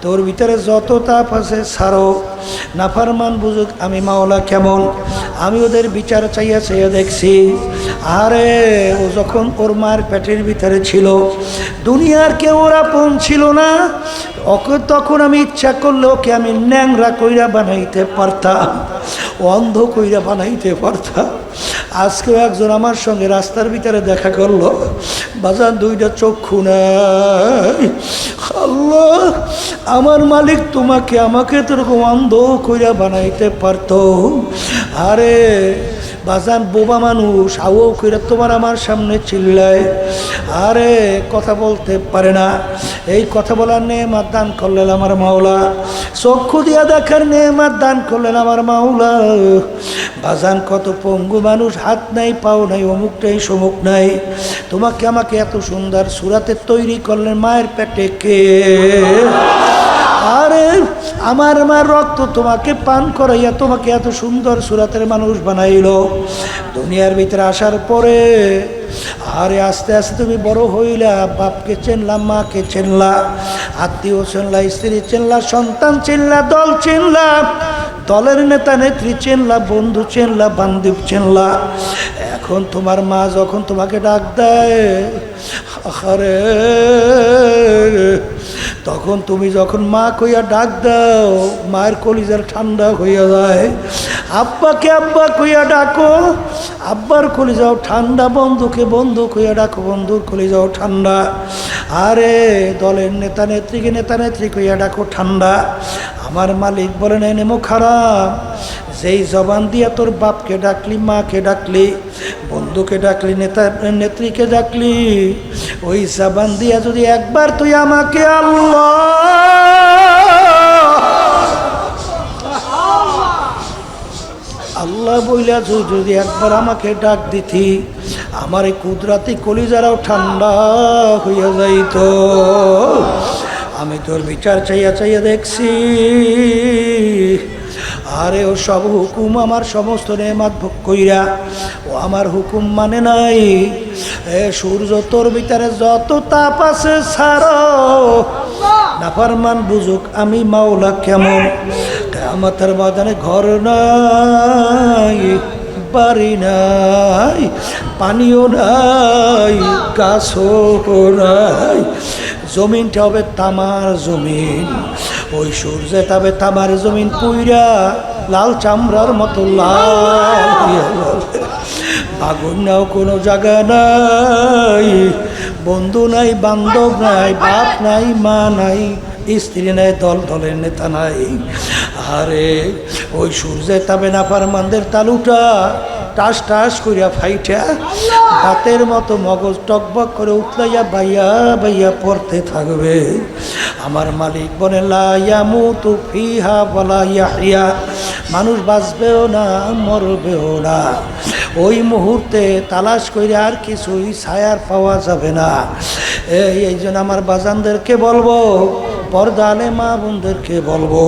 তোর ভিতরে যত তাপ আছে ছাড়ো, নাফরমান বুঝুক আমি মাওলা কেমন। আমি ওদের বিচার চাইয়া চাইয়া দেখছি, আরে ও যখন ওর মার পেটের ভিতরে ছিল, দুনিয়ার কেউ ওর আপন ছিল না। ওকে তখন আমি ইচ্ছা করলে ওকে আমি ন্যাংরা কইরা বানাইতে পারতাম, অন্ধ কইরা বানাইতে পারতাম। আজকেও একজন আমার সঙ্গে রাস্তার ভিতরে দেখা করলো, বাজার দুইটা চক্ষু নাই। আল্লাহ, আমার মালিক তোমাকে আমাকে তোরকম অন্ধ কইরা বানাইতে পারতো। আরে বাজান বোবা মানুষ আও কইরা তোমার আমার সামনে চিল্লায়, আরে কথা বলতে পারে না। এই কথা বলার নেয়ামত দান করলেন আমার মাওলা, চক্ষু দিয়া দেখার নেয়ামত দান করলেন আমার মাওলা। বাজান কত পঙ্গু মানুষ, হাত নাই পাও নাই, অমুক নাই সমুক নাই, তোমাকে আমাকে এত সুন্দর সুরাতে তৈরি করলেন মায়ের পেটে কে? আরে আমার মার রক্ত তোমাকে পান করাইয়া তোমাকে এত সুন্দর সুরাতের মানুষ বানাইলো। দুনিয়ার ভিতরে আসার পরে আরে আস্তে আস্তে তুমি বড় হইলা, বাপকে চিনলা, মাকে চিনলা, আত্মীয় চিনলা, স্ত্রী চিনলা, সন্তান চিনলা, দল চিনলা, দলের নেতা নেত্রী চিনলা, বন্ধু চিনলা, বান্ধব চিনলা। এখন তোমার মা যখন তোমাকে ডাক দেয়, আরে তখন তুমি যখন মা কইয়া ডাক দাও, মায়ের কলিজার ঠান্ডা হইয়া যায়। আব্বাকে আব্বা কইয়া ডাকো, আব্বার কলিজাও ঠান্ডা। বন্ধুকে বন্ধু কইয়া ডাকো, বন্ধুর কলিজাও ঠান্ডা। আরে দলের নেতা নেত্রীকে নেতা নেত্রী কইয়া ডাকো, ঠান্ডা। আমার মালিক বলেন এই নেমো খারাপ, যেই জবান দিয়া তোর বাপকে ডাকলি, মাকে ডাকলি, বন্ধুকে ডাকলি, নেতা নেত্রীকে ডাকলি, ওই জবান দিয়া যদি একবার তুই আমাকে আল্লাহ আল্লাহ বইলা যদি একবার আমাকে ডাক দিতি, আমার এই কুদরাতি কলিজারাও ঠান্ডা হইয়া যাইত। আমি তোর বিচার চাইয়া চাইয়া দেখছি, আরে ও সব হুকুম আমার সমস্ত নেয়ামত ভোগ কইরা ও আমার হুকুম মানে নাই। এ সূর্য তোর ভিতরে যত তাপ আছে ছাড়ো, নাফরমান বুঝুক আমি মাওলা কেমন। কিয়ামতের ময়দানে ঘর নাই, বাড়ি নাই, পানিও নাই, গাছও নাই, জমিনটা হবে তামার জমিন। ওই সূর্যে তবে তামার জমিন পুইরা লাল চামড়ার মতো লাল। আগুন নাও কোনো জায়গা নাই, বন্ধু নাই, বান্ধব নাই, বাপ নাই, মা নাই, স্ত্রী নাই, দল দলের নেতা নাই। আরে ওই সূর্যে তবে নাফরমানদের তালুটা টাস টাস করিয়া ফাইটা ভাতের মতো মগজ টকবক করে উতলাইয়া বাইয়া বাইয়া পড়তে থাকবে। আমার মালিক বলে লা ইয়ামুতু ফিহা ওয়ালা ইয়াহইয়া, মানুষ বাঁচবেও না মরবেও না। ওই মুহূর্তে তালাশ করে আর কিছুই ছায়ার পাওয়া যাবে না। এই জন্য আমার বাজানদেরকে বলবো, পর্দা আলে মা বোনদেরকে বলবো,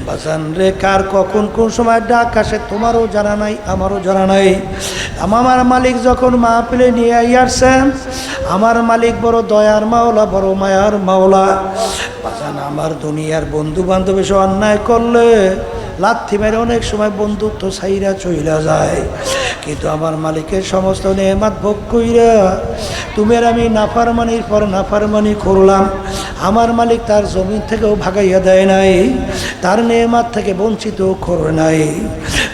বাজান রে কার কখন কোন সময় ডাক আসে তোমারও জানা নাই, আমারও জানা নাই। আমার মালিক যখন মাহফিলে নিয়ে আসছেন, আমার মালিক বড় দয়ার মাওলা, বড় মায়ার মাওলা। বাজান আমার দুনিয়ার বন্ধু বান্ধব এসে অন্যায় করলে লাথি মেরে অনেক সময় বন্ধুত্ব ছাইরা চইলা যায়, কিন্তু আমার মালিকের সমস্ত নেয়ামত ভোগ কইরা তুমি আর আমি নাফরমানির পর নাফরমানি করলাম। আমার মালিক তার জমিন থেকেও ভাগাইয়া দেয় নাই, তার নেয়ামত থেকে বঞ্চিত করে নাই।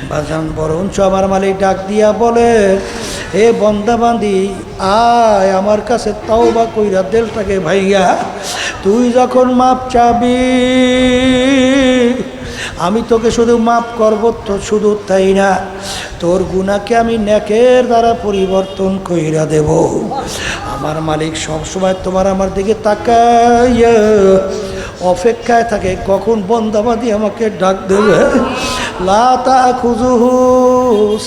বাজান বরঞ্চ আমার মালিক ডাক দিয়া বলে, হে বন্দাবান্দি আয় আমার কাছে তওবা কইরা দিলটাকে ভাইয়া, তুই যখন মাপ চাবি আমি তোকে শুধু মাপ করব, তো শুধু তাই না তোর গুনাহকে আমি নেকের দ্বারা পরিবর্তন কইরা দেব। আমার মালিক সবসময় তোমার আমার দিকে তাকাইয়া অপেক্ষায় থাকে কখন বন্দাবাদি আমাকে ডাক দেবে। লা তাখুযুহু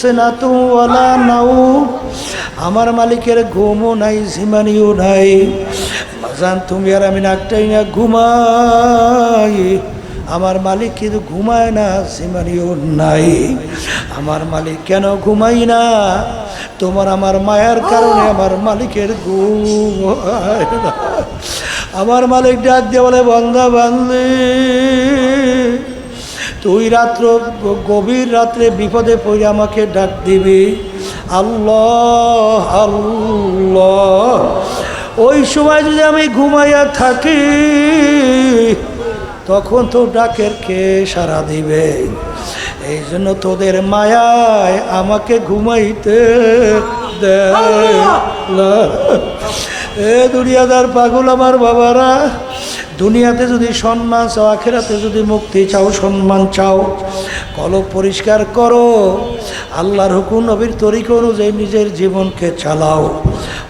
সিনাতুন ওয়ালা নাওম, আমার মালিকের ঘুমও নাই, ঝিমানিও নাই। বাজান তুমি আর আমি নাকটাই না ঘুমাই, আমার মালিক কিন্তু ঘুমায় না, ঝিমানিও নাই। আমার মালিক কেন ঘুমাই না? তোমার আমার মায়ার কারণে আমার মালিকের ঘুম হয় না। আমার মালিক ডাক দিয়ে বলে, বান্দা বান্দি তুই রাত্র গভীর রাত্রে বিপদে পড়ে আমাকে ডাক দিবি, আল্লাহ আল্লাহ। ওই সময় যদি আমি ঘুমাইয়া থাকি তখন তো ডাকের কে সাড়া দিবে? এই জন্য তোদের মায়ায় আমাকে ঘুমাইতে দেয় না। এ দুনিয়াদার পাগল আমার বাবারা, দুনিয়াতে যদি সম্মান চাও, আখিরাতে যদি মুক্তি চাও, সম্মান চাও, কলব পরিষ্কার করো, আল্লাহর হুকুম নবীর তরিকা অনুযায়ী নিজের জীবনকে চালাও।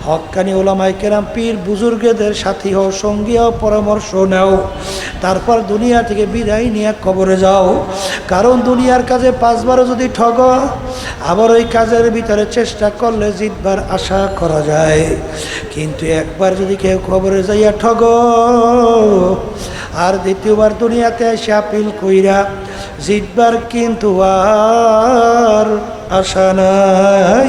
হক্কানি ওলামায়ে কেরাম পীর বুজুর্গদের সাথী হও, সঙ্গী হও, পরামর্শ নাও। তারপর দুনিয়া থেকে বিদায় নিয়ে কবরে যাও। কারণ দুনিয়ার কাজে 5 বারও যদি ঠগ, আবার ওই কাজের ভিতরে চেষ্টা করলে জিতবার আশা করা যায়। কিন্তু একবার যদি কেউ কবরে যাইয়া ঠগ, আর দ্বিতীয়বার দুনিয়াতে এসে আপিল কইরা জিতবার কিন্তু আর আশা নাই।